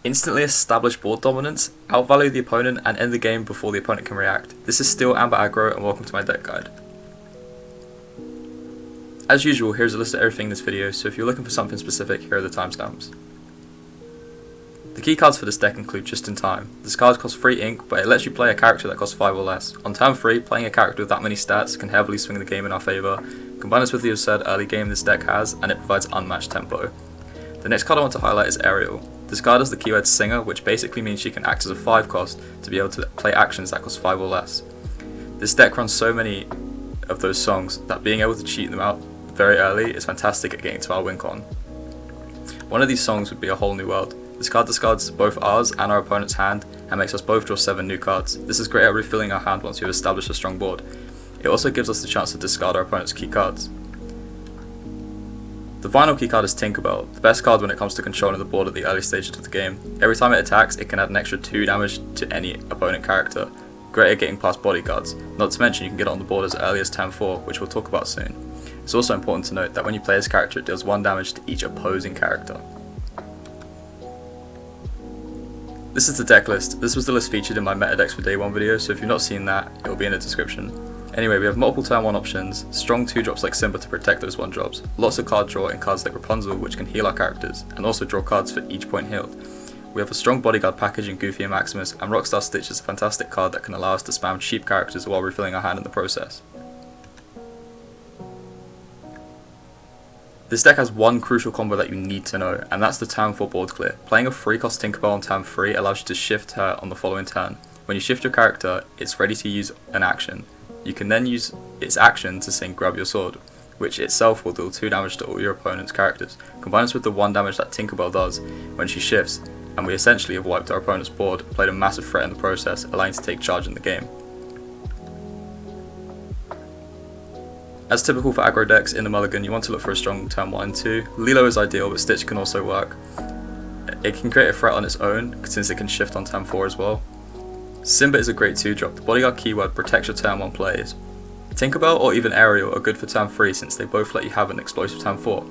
Instantly establish board dominance, outvalue the opponent, and end the game before the opponent can react. This is still Amber Aggro, and welcome to my deck guide. As usual, here's a list of everything in this video, so if you're looking for something specific, here are the timestamps. The key cards for this deck include Just in Time. This card costs 3 ink, but it lets you play a character that costs 5 or less. On turn 3, playing a character with that many stats can heavily swing the game in our favour. Combine this with the absurd early game this deck has, and it provides unmatched tempo. The next card I want to highlight is Ariel. This card has the keyword Singer, which basically means she can act as a 5 cost to be able to play actions that cost 5 or less. This deck runs so many of those songs that being able to cheat them out very early is fantastic at getting to our win con. One of these songs would be A Whole New World. This card discards both ours and our opponent's hand and makes us both draw 7 new cards. This is great at refilling our hand once we've established a strong board. It also gives us the chance to discard our opponent's key cards. The final key card is Tinkerbell, the best card when it comes to controlling the board at the early stages of the game. Every time it attacks, it can add an extra 2 damage to any opponent character. Great at getting past bodyguards, not to mention you can get it on the board as early as turn 4, which we'll talk about soon. It's also important to note that when you play this character, it deals 1 damage to each opposing character. This is the deck list. This was the list featured in my meta decks for day 1 video, so if you've not seen that, it will be in the description. Anyway, we have multiple turn 1 options, strong 2-drops like Simba to protect those 1-drops, lots of card draw in cards like Rapunzel which can heal our characters, and also draw cards for each point healed. We have a strong bodyguard package in Goofy and Maximus, and Rockstar Stitch is a fantastic card that can allow us to spam cheap characters while refilling our hand in the process. This deck has one crucial combo that you need to know, and that's the turn 4 board clear. Playing a 3-cost Tinkerbell on turn 3 allows you to shift her on the following turn. When you shift your character, it's ready to use an action. You can then use its action to sing Grab Your Sword, which itself will deal 2 damage to all your opponent's characters. Combine this with the 1 damage that Tinkerbell does when she shifts, and we essentially have wiped our opponent's board, played a massive threat in the process, allowing to take charge in the game. As typical for aggro decks in the Mulligan, you want to look for a strong turn 1 and 2. Lilo is ideal, but Stitch can also work. It can create a threat on its own, since it can shift on turn 4 as well. Simba is a great 2-drop. The bodyguard keyword protects your turn 1 plays. Tinkerbell or even Ariel are good for turn 3 since they both let you have an explosive turn 4.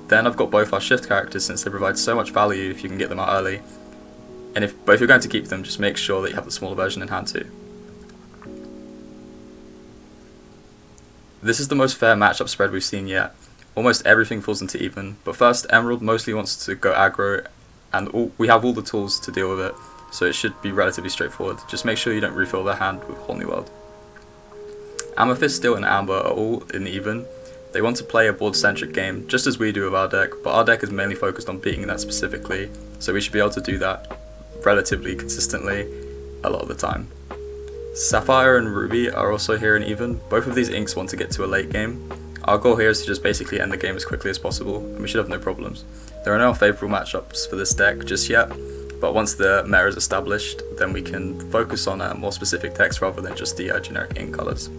Then I've got both our shift characters since they provide so much value if you can get them out early. And if you're going to keep them, just make sure that you have the smaller version in hand too. This is the most fair matchup spread we've seen yet. Almost everything falls into even, but first Emerald mostly wants to go aggro and we have all the tools to deal with it. So it should be relatively straightforward. Just make sure you don't refill their hand with Whole New World. Amethyst, Steel and Amber are all in even. They want to play a board-centric game, just as we do with our deck, but our deck is mainly focused on beating that specifically, so we should be able to do that relatively consistently a lot of the time. Sapphire and Ruby are also here in even. Both of these inks want to get to a late game. Our goal here is to just basically end the game as quickly as possible, and we should have no problems. There are no favourable matchups for this deck just yet, but once the meta is established, then we can focus on more specific decks rather than just the generic ink colours.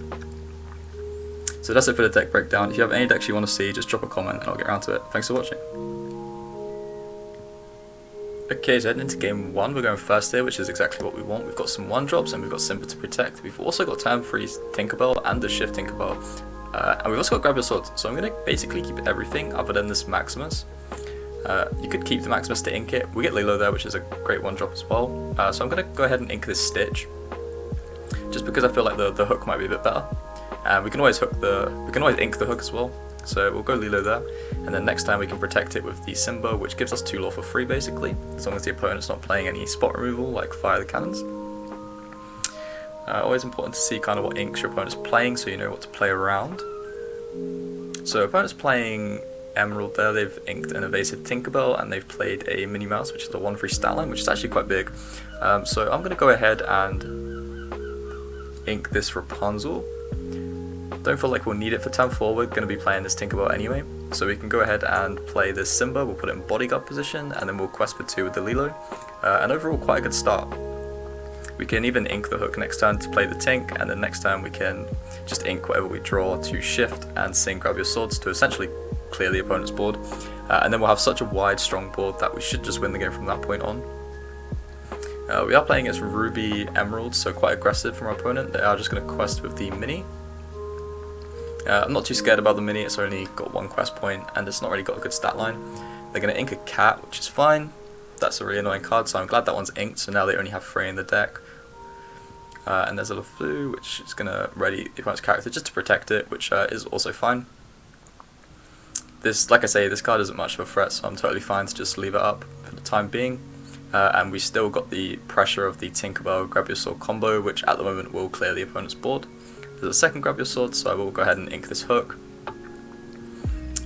So that's it for the deck breakdown. If you have any decks you want to see, just drop a comment and I'll get around to it. Thanks for watching. Okay, so heading into game 1, we're going first here, which is exactly what we want. We've got some 1-drops and we've got Simba to protect. We've also got turn 3 Tinkerbell and the shift Tinkerbell. And we've also got Grab Your Sword. So I'm going to basically keep everything other than this Maximus. You could keep the Maximus to ink it. We get Lilo there, which is a great 1-drop as well. So I'm going to go ahead and ink this Stitch, just because I feel like the hook might be a bit better. We can always ink the hook as well. So we'll go Lilo there, and then next time we can protect it with the Simba, which gives us 2 lore for free basically, as long as the opponent's not playing any spot removal like Fire the Cannons. Always important to see kind of what inks your opponent's playing so you know what to play around. So opponent's playing Emerald there, they've inked an evasive Tinkerbell and they've played a Minnie Mouse, which is a 1-3 Statline, which is actually quite big. So I'm going to go ahead and ink this Rapunzel. Don't feel like we'll need it for turn 4, we're going to be playing this Tinkerbell anyway. So we can go ahead and play this Simba, we'll put it in bodyguard position and then we'll quest for 2 with the Lilo. And overall quite a good start. We can even ink the hook next turn to play the Tink, and then next turn we can just ink whatever we draw to shift and sing Grab Your Swords to essentially clear the opponent's board, and then we'll have such a wide, strong board that we should just win the game from that point on. We are playing against Ruby Emerald, so quite aggressive from our opponent. They are just going to quest with the Mini. I'm not too scared about the Mini, it's only got 1 quest point and it's not really got a good stat line. They're going to ink a cat, which is fine. That's a really annoying card, so I'm glad that one's inked, so now they only have 3 in the deck. And there's a LeFleur, which is going to ready the opponent's character just to protect it, which is also fine. This, like I say, this card isn't much of a threat, so I'm totally fine to just leave it up for the time being. And we still got the pressure of the Tinkerbell Grab Your Sword combo, which at the moment will clear the opponent's board. There's a second Grab Your Sword, so I will go ahead and ink this hook.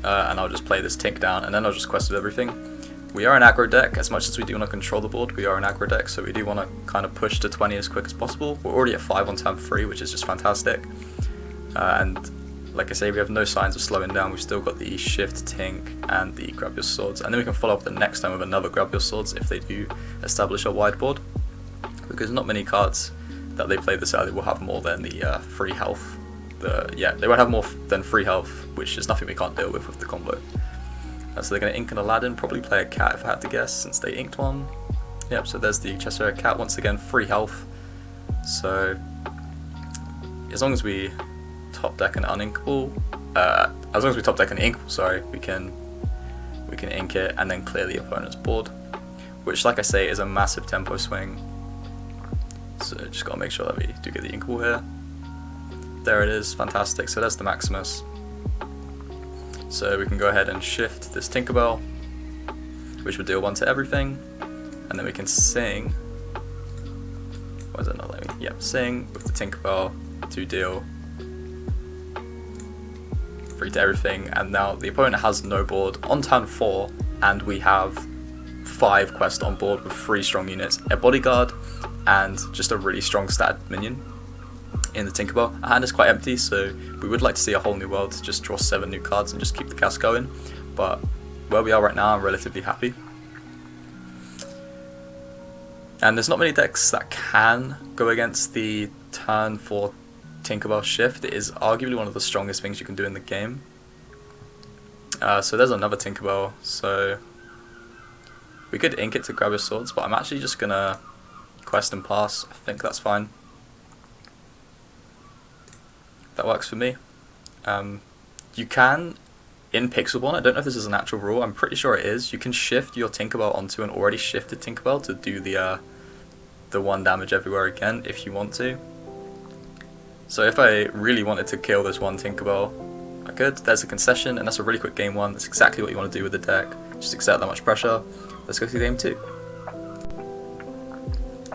And I'll just play this Tink down, and then I'll just quest with everything. We are an aggro deck. As much as we do want to control the board, we are an aggro deck, so we do want to kind of push to 20 as quick as possible. We're already at 5 on turn 3, which is just fantastic. And like I say, we have no signs of slowing down. We've still got the Shift, Tink, and the Grab Your Swords. And then we can follow up the next time with another Grab Your Swords if they do establish a wide board. Because not many cards that they play this early will have more than the 3 health. They won't have more than 3 health, which is nothing we can't deal with the combo. So they're going to ink an Aladdin, probably play a cat if I had to guess, since they inked one. Yep, so there's the Cheshire Cat, once again 3 health. So as long as we top deck an uninkable, as long as we top deck an inkable, sorry, we can ink it and then clear the opponent's board, which, like I say, is a massive tempo swing. So just got to make sure that we do get the inkable here. There it is, fantastic. So there's the Maximus. So we can go ahead and shift this Tinkerbell, which would deal 1 to everything, and then we can sing. Why is it not letting me? Yep, sing with the Tinkerbell to deal 3 to everything, and now the opponent has no board on turn 4, and we have 5 quests on board with 3 strong units, a bodyguard, and just a really strong stat minion in the Tinkerbell. Our hand is quite empty, so we would like to see a whole new world to just draw 7 new cards and just keep the cast going, but where we are right now I'm relatively happy. And there's not many decks that can go against the turn 4 Tinkerbell shift. It is arguably one of the strongest things you can do in the game. So there's another Tinkerbell, so we could ink it to Grab Your Swords, but I'm actually just gonna quest and pass. I think that's fine. That works for me. You can, in Pixelborn, I don't know if this is an actual rule, I'm pretty sure it is, you can shift your Tinkerbell onto an already shifted Tinkerbell to do the 1 damage everywhere again, if you want to. So if I really wanted to kill this one Tinkerbell, I could. There's a concession, and that's a really quick game 1. That's exactly what you want to do with the deck. Just exert that much pressure. Let's go to game 2.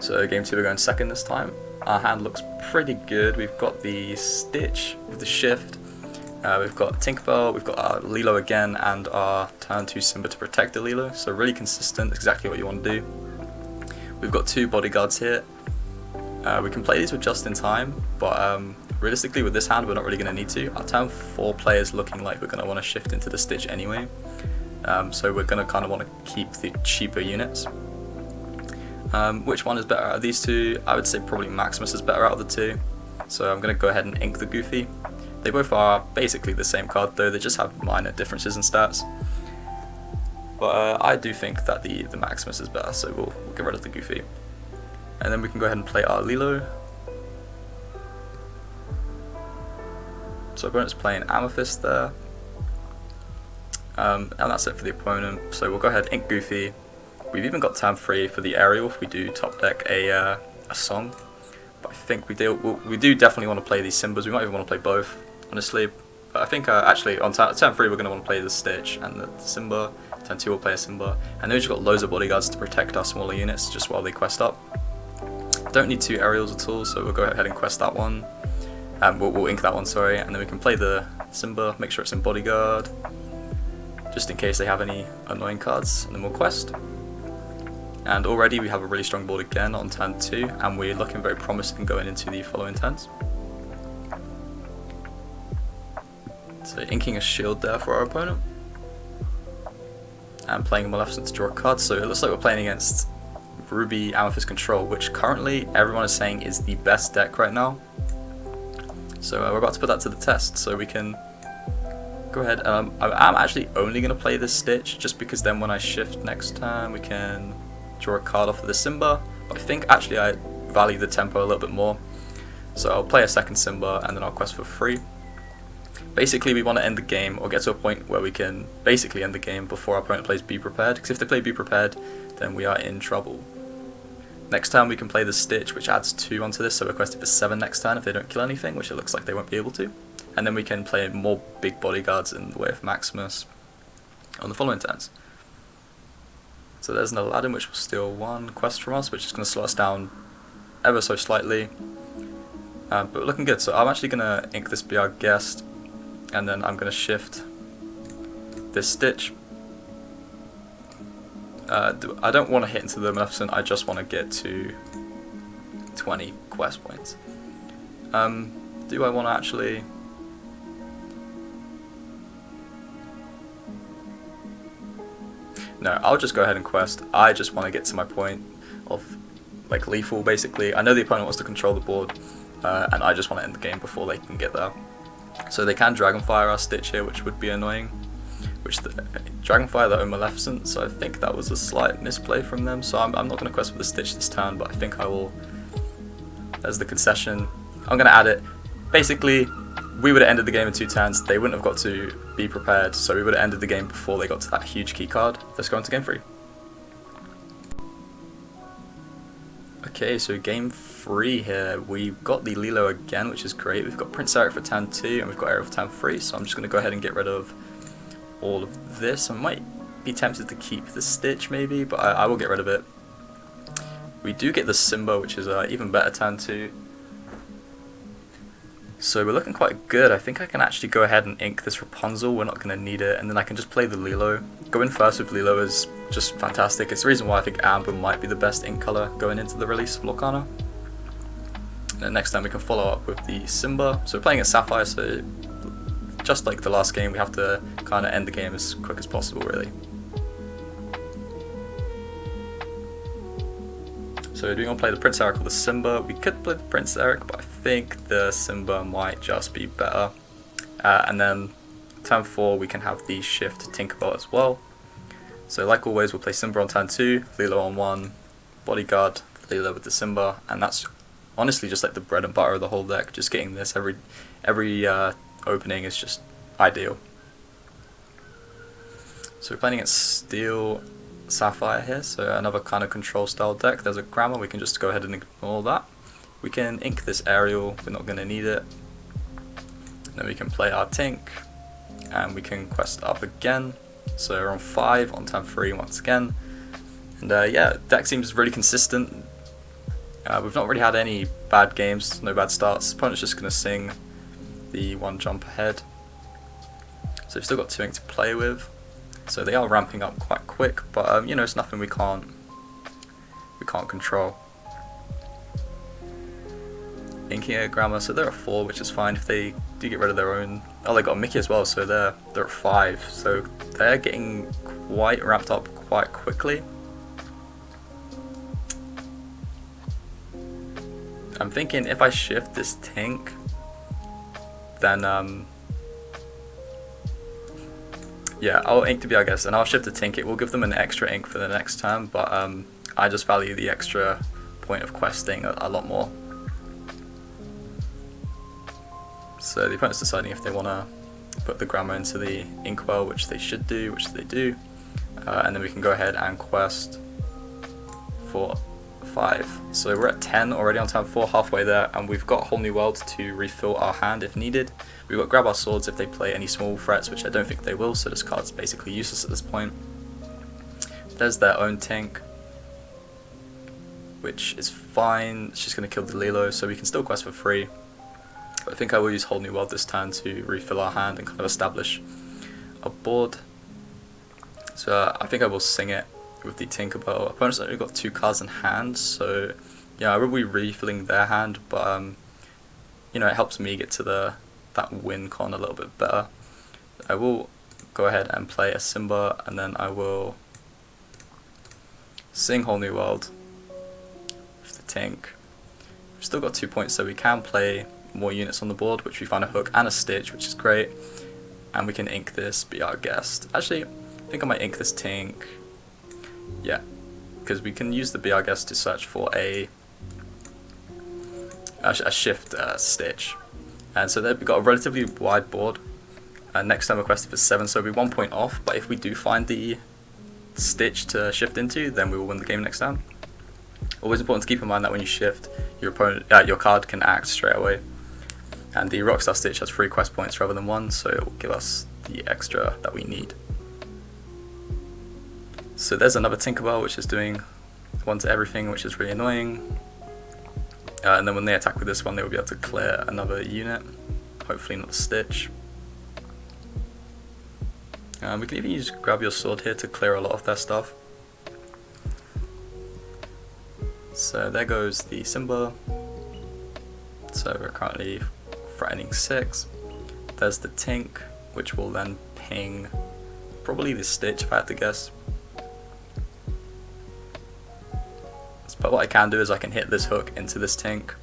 So game 2 we're going second this time. Our hand looks pretty good. We've got the Stitch with the shift. We've got Tinkerbell, we've got our Lilo again, and our turn 2 Simba to protect the Lilo. So really consistent, exactly what you want to do. We've got 2 bodyguards here. We can play these with just in time, but realistically with this hand we're not really going to need to. Our turn 4 play is looking like we're going to want to shift into the Stitch anyway. So we're going to kind of want to keep the cheaper units. Which one is better out of these 2? I would say probably Maximus is better out of the 2. So I'm going to go ahead and ink the Goofy. They both are basically the same card though, they just have minor differences in stats. But I do think that the Maximus is better, so we'll get rid of the Goofy. And then we can go ahead and play our Lilo. So opponent's playing Amethyst there. And that's it for the opponent. So we'll go ahead and ink Goofy. We've even got turn 3 for the aerial if we do top deck a song. But I think we do definitely want to play these Simbas. We might even want to play both, honestly. But I think actually on turn 3 we're going to want to play the Stitch and the Simba. Turn 2 we'll play a Simba. And then we've got loads of bodyguards to protect our smaller units just while they quest up. Don't need 2 aerials at all, so we'll go ahead and quest that one. We'll ink that one, sorry. And then we can play the Simba, make sure it's in bodyguard, just in case they have any annoying cards. And then we'll quest. And already we have a really strong board again on turn 2, and we're looking very promising going into the following turns. So inking a shield there for our opponent. And playing Maleficent to draw a card, so it looks like we're playing against Ruby Amethyst Control, which currently everyone is saying is the best deck right now. So we're about to put that to the test, so we can go ahead. I'm actually only going to play this Stitch, just because then when I shift next turn we can draw a card off of the Simba. But I think actually I value the tempo a little bit more, so I'll play a second Simba and then I'll quest for free. Basically, we want to end the game or get to a point where we can basically end the game before our opponent plays Be Prepared, because if they play Be Prepared, then we are in trouble. Next turn we can play the Stitch, which adds 2 onto this, so we're questing for 7 next turn if they don't kill anything, which it looks like they won't be able to. And then we can play more big bodyguards in the way of Maximus on the following turns. So there's an Aladdin, which will steal 1 quest from us, which is going to slow us down ever so slightly. But we're looking good, so I'm actually going to ink this Be Our Guest, and then I'm going to shift this Stitch. I don't want to hit into the Maleficent, I just want to get to 20 quest points. Do I want to actually... No, I'll just go ahead and quest. I just want to get to my point of like lethal basically. I know the opponent wants to control the board, and I just want to end the game before they can get there. So they can Dragonfire our Stitch here, which would be annoying. Dragonfire their own Maleficent, so I think that was a slight misplay from them. So I'm not going to quest for the Stitch this turn, but I think I will. There's the concession. I'm going to add it. Basically, we would have ended the game in 2 turns. They wouldn't have got to Be Prepared, so we would have ended the game before they got to that huge key card. Let's go into game 3. Okay, so game 3 here. We've got the Lilo again, which is great. We've got Prince Eric for turn 2, and we've got Ariel for turn 3, so I'm just going to go ahead and get rid of all of this. I might be tempted to keep the Stitch maybe, but I will get rid of it. We do get the Simba, which is even better turn 2. So we're looking quite good. I think I can actually go ahead and ink this Rapunzel, we're not going to need it, and then I can just play the Lilo. Going first with Lilo is just fantastic. It's the reason why I think Amber might be the best ink colour going into the release of Lorcana. And then next time we can follow up with the Simba. So we're playing a Sapphire, so just like the last game, we have to kind of end the game as quick as possible, really. So do we want to play the Prince Eric or the Simba? We could play the Prince Eric, but I think the Simba might just be better. And then turn 4 we can have the shift to Tinkerbell as well. So like always, we'll play Simba on turn 2, Lilo on 1, Bodyguard, Lilo with the Simba, and that's honestly just like the bread and butter of the whole deck. Just getting this every opening is just ideal. So we're playing against Steel Sapphire here, so another kind of control style deck. There's a grammar, we can just go ahead and ignore that. We can ink this Ariel, we're not going to need it. And then we can play our Tink, and we can quest up again. So we're on 5 on turn 3 once again. And yeah, deck seems really consistent. We've not really had any bad games, no bad starts. Opponent's just going to sing the 1 jump ahead. So we've still got 2 ink to play with. So they are ramping up quite quick, but you know, it's nothing we can't control. Inking a grammar, so they're at 4, which is fine if they do get rid of their own. Oh, they got a Mickey as well, so they're at 5. So they're getting quite ramped up quite quickly. I'm thinking if I shift this Tink, then yeah, I'll ink to be, I guess, and I'll shift the Tink. It will give them an extra ink for the next turn, but I just value the extra point of questing a lot more. So the opponent's deciding if they want to put the grammar into the inkwell, which they should do, which they do, and then we can go ahead and quest for 5. So we're at 10 already on turn 4, halfway there, and we've got a whole new world to refill our hand if needed. We've got Grab Our Swords if they play any small threats, which I don't think they will, so this card's basically useless at this point. There's their own Tink, which is fine. It's just going to kill the Lilo, so we can still quest for free. But I think I will use Whole New World this turn to refill our hand and kind of establish a board. So I think I will sing it with the Tinkerbell. Opponent's only got 2 cards in hand, so yeah, I will be refilling their hand, but you know, it helps me get to that win con a little bit better. I will go ahead and play a Simba, and then I will sing Whole New World with the Tink. We've still got 2 points, so we can play more units on the board, which we find a hook and a Stitch, which is great. And we can ink this Be Our Guest. Actually, I think I might ink this Tink. Yeah, because we can use the Be Our Guest to search for a shift Stitch. And so there we've got a relatively wide board. Next turn we're quested for 7, so we'll be 1 point off, but if we do find the stitch to shift into, then we will win the game next turn. Always important to keep in mind that when you shift, your card can act straight away. And the Rockstar Stitch has 3 quest points rather than 1, so it will give us the extra that we need. So there's another Tinkerbell, which is doing 1 to everything, which is really annoying. And then when they attack with this one, they will be able to clear another unit, hopefully not the Stitch. We can even use Grab Your Sword here to clear a lot of their stuff. So there goes the Simba. So we're currently threatening 6. There's the Tink, which will then ping probably the Stitch if I had to guess. But what I can do is I can hit this hook into this Tink.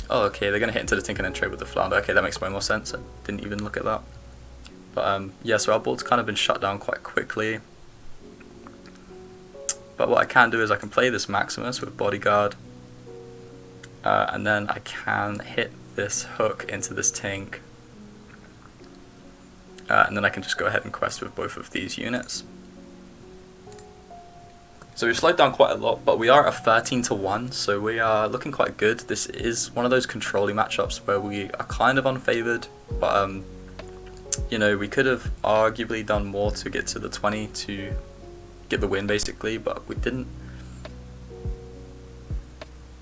Oh, okay, they're going to hit into the Tink and then trade with the Flounder. Okay, that makes way more sense. I didn't even look at that. But yeah, so our board's kind of been shut down quite quickly. But what I can do is I can play this Maximus with Bodyguard. And then I can hit this hook into this Tink. And then I can just go ahead and quest with both of these units. So we've slowed down quite a lot, but we are at 13 to 1, so we are looking quite good. This is one of those controlling matchups where we are kind of unfavored, but you know, we could have arguably done more to get to the 20 to get the win basically, but we didn't.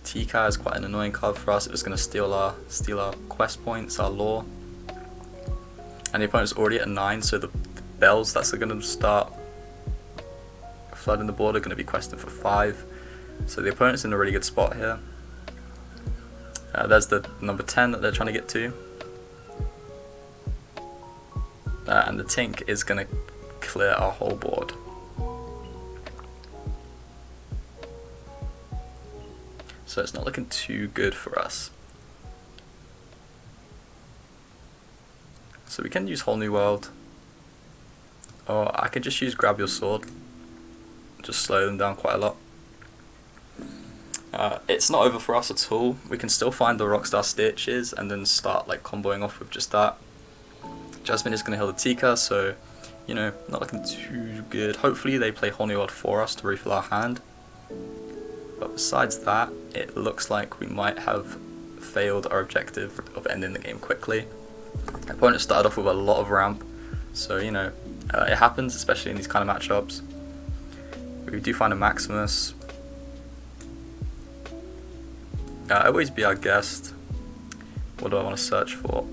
TK is quite an annoying card for us. It was going to steal our quest points, our lore. And the opponent's already at 9, so the bells that's going to start flooding the board are going to be questing for 5. So the opponent's in a really good spot here. There's the number 10 that they're trying to get to. And the Tink is going to clear our whole board. So it's not looking too good for us. So we can use Whole New World. Or I could just use Grab Your Sword. Just slow them down quite a lot. It's not over for us at all. We can still find the Rockstar Stitches and then start like comboing off with just that. Jasmine is going to heal the Tika, so you know, not looking too good. Hopefully they play Whole New World for us to refill our hand. But besides that, it looks like we might have failed our objective of ending the game quickly. Our opponent started off with a lot of ramp, so you know, it happens, especially in these kind of matchups. We do find a Maximus. Always be our guest. What do I want to search for?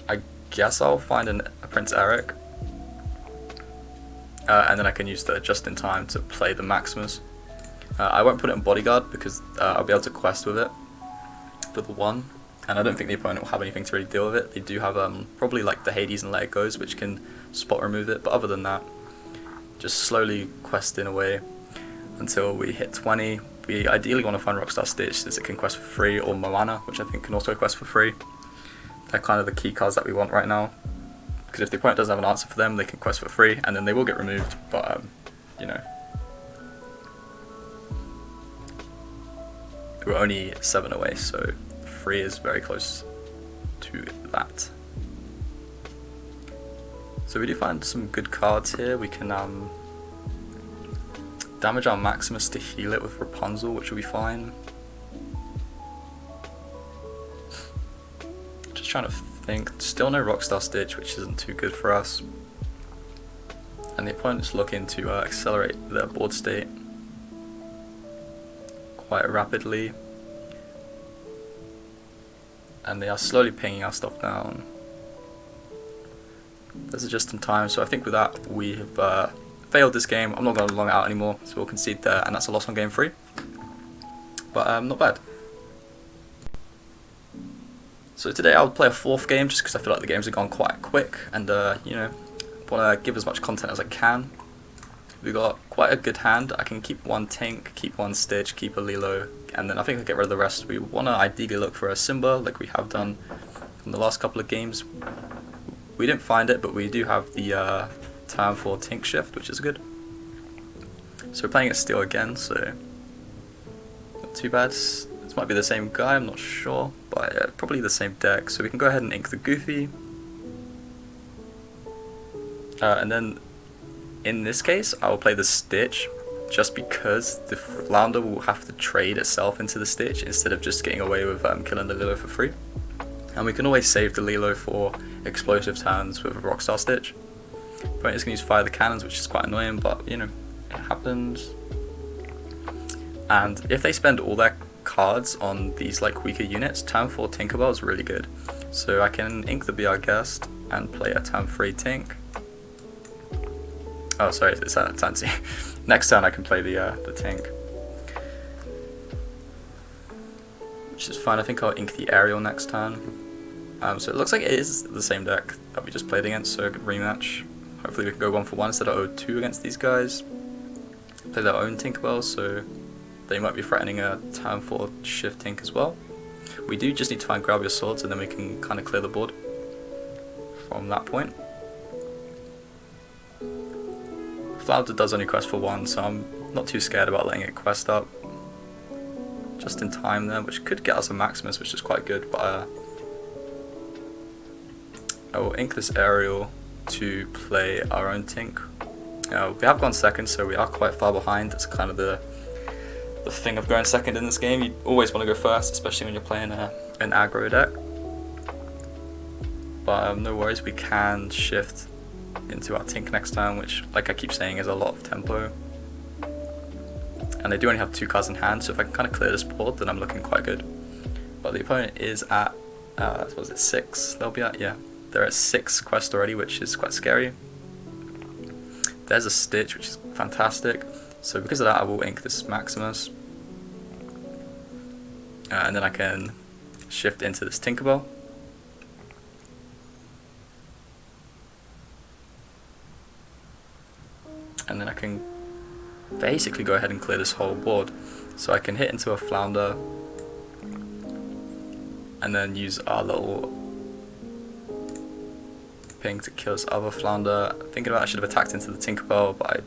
I guess I'll find a Prince Eric. And then I can use the just in time to play the Maximus. I won't put it in Bodyguard because I'll be able to quest with it for the 1. And I don't think the opponent will have anything to really deal with it. They do have probably like the Hades and Let It Goes, which can spot remove it. But other than that, just slowly questing away until we hit 20. We ideally want to find Rockstar Stitch since it can quest for free, or Moana, which I think can also quest for free. They're kind of the key cards that we want right now. Because if the opponent doesn't have an answer for them, they can quest for free, and then they will get removed, but, you know. We're only 7 away, so 3 is very close to that. So we do find some good cards here. We can damage our Maximus to heal it with Rapunzel, which will be fine. Just trying to think. Still no Rockstar Stitch, which isn't too good for us. And the opponent's looking to accelerate their board state quite rapidly. And they are slowly pinging our stuff down. This is just in time, so I think with that we have failed this game. I'm not going to long it out anymore, so we'll concede there, and that's a loss on game 3. But not bad. So today I'll play a 4th game just because I feel like the games have gone quite quick, and you know, want to give as much content as I can. We've got quite a good hand. I can keep 1 Tink, keep 1 Stitch, keep a Lilo, and then I think I'll get rid of the rest. We want to ideally look for a Simba like we have done in the last couple of games. We didn't find it, but we do have the turn for Tink shift, which is good. So we're playing it Steel again, so not too bad. This might be the same guy, I'm not sure, but yeah, probably the same deck. So we can go ahead and ink the Goofy. And then in this case, I will play the Stitch, just because the Flounder will have to trade itself into the Stitch instead of just getting away with killing the Lilo for free. And we can always save the Lilo for explosive turns with a Rockstar Stitch. Opponent is going to use Fire the Cannons, which is quite annoying, but you know, it happens. And if they spend all their cards on these like weaker units, turn 4 Tinkerbell is really good. So I can ink the Be Our Guest and play a turn 3 Tink. Oh, sorry, it's turn 2. Next turn I can play the Tink, which is fine. I think I'll ink the Aerial next turn. So it looks like it is the same deck that we just played against, so a good rematch. Hopefully we can go 1-for-1 instead of 0-2 against these guys. Play their own Tinkerbell, so they might be threatening a turn 4 Shift Tink as well. We do just need to find Grab Your Swords, and then we can kind of clear the board from that point. Flounder does only quest for 1, so I'm not too scared about letting it quest up. Just in time there, which could get us a Maximus, which is quite good, but I will ink this Aerial to play our own Tink. We have gone second, so we are quite far behind. That's kind of the thing of going second in this game. You always want to go first, especially when you're playing an aggro deck. But no worries, we can shift into our Tink next turn, which, like I keep saying, is a lot of tempo. And they do only have 2 cards in hand, so if I can kind of clear this board, then I'm looking quite good. But the opponent is at, what was it, 6 they'll be at? Yeah, they're at 6 quest already, which is quite scary. There's a Stitch, which is fantastic. So because of that, I will ink this Maximus. And then I can shift into this Tinkerbell. And then I can basically go ahead and clear this whole board. So I can hit into a Flounder and then use our little ping to kill this other Flounder. Thinking about I should have attacked into the Tinkerbell, but I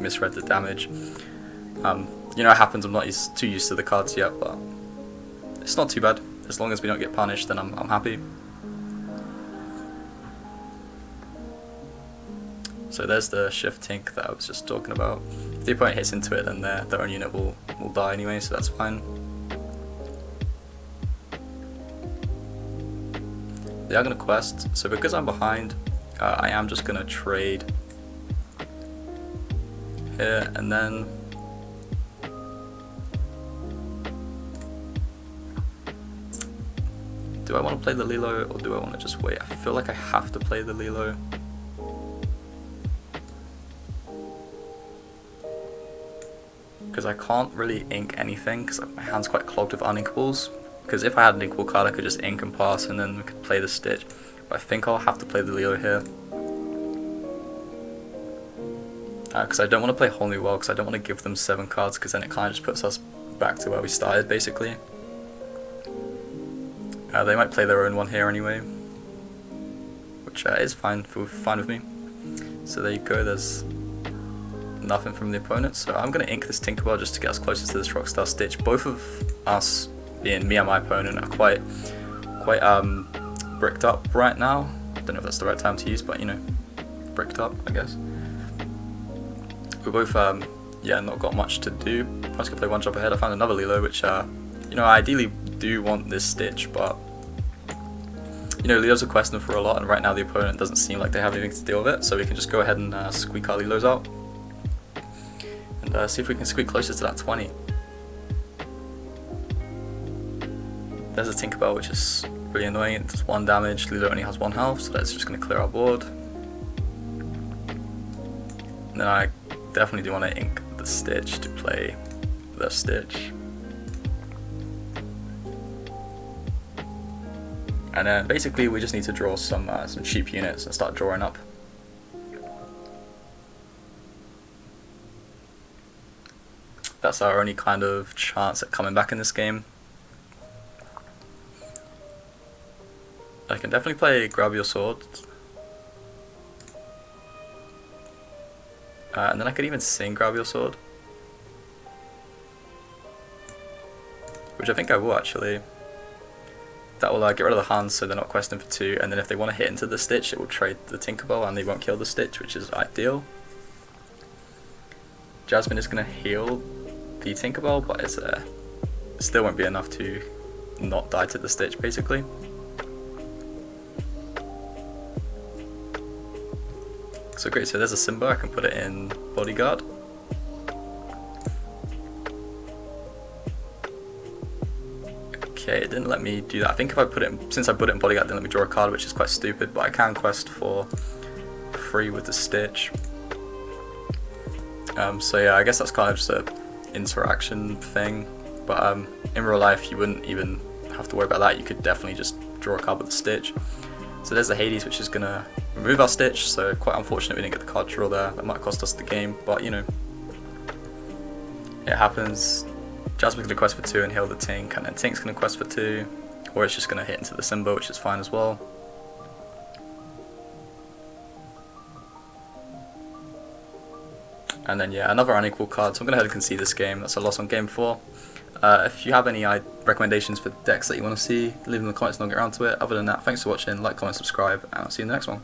misread the damage. You know, it happens, I'm not too used to the cards yet, but it's not too bad. As long as we don't get punished, then I'm happy. So there's the Shift Tink that I was just talking about. If the opponent hits into it, then their own unit will die anyway, so that's fine. They are going to quest, so because I'm behind, I am just going to trade here, and then do I want to play the Lilo, or do I want to just wait? I feel like I have to play the Lilo. Because I can't really ink anything, because my hand's quite clogged with uninkables. Because if I had an inkable card, I could just ink and pass, and then we could play the Stitch. But I think I'll have to play the Leo here. Because I don't want to play Whole New World, because I don't want to give them 7 cards, because then it kind of just puts us back to where we started, basically. They might play their own one here anyway, which is fine with me. So there you go, there's nothing from the opponent. So I'm going to ink this Tinkerbell just to get us closer to this Rockstar Stitch. Both of us, being me and my opponent, are quite bricked up right now. I don't know if that's the right term to use, but you know, bricked up, I guess. We're both not got much to do. I'm just gonna play one jump ahead. I found another Lilo, which you know, I ideally do want this Stitch, but you know, Lilos are questing for a lot, and right now the opponent doesn't seem like they have anything to deal with it, so we can just go ahead and squeak our Lilos out and see if we can squeak closer to that 20. There's a Tinkerbell, which is really annoying. It does 1 damage. Lilo only has 1 health, so that's just going to clear our board. And then I definitely do want to ink the Stitch to play the Stitch. And then basically we just need to draw some cheap units and start drawing up. That's our only kind of chance at coming back in this game. I can definitely play Grab Your Sword. And then I could even sing Grab Your Sword, which I think I will actually. That will get rid of the hands so they're not questing for 2, and then if they want to hit into the Stitch, it will trade the Tinkerbell and they won't kill the Stitch, which is ideal. Jasmine is going to heal the Tinkerbell, but it still won't be enough to not die to the Stitch, basically. So great, so there's a Simba, I can put it in Bodyguard. Okay, it didn't let me do that. I think if I put it in, since I put it in Bodyguard, it didn't let me draw a card, which is quite stupid, but I can quest for free with the Stitch. So yeah, I guess that's kind of just a interaction thing, but in real life you wouldn't even have to worry about that. You could definitely just draw a card with the Stitch. So there's the Hades, which is going to remove our Stitch, so quite unfortunate we didn't get the card draw there. That might cost us the game, but you know, it happens. Jasmine's going to quest for 2 and heal the Tink, and then Tink's going to quest for 2, or it's just going to hit into the Simba, which is fine as well. And then yeah, another unequal card, so I'm going to go ahead and concede this game. That's a loss on game 4. If you have any recommendations for decks that you want to see, leave them in the comments and I'll get around to it. Other than that, thanks for watching, like, comment, subscribe, and I'll see you in the next one.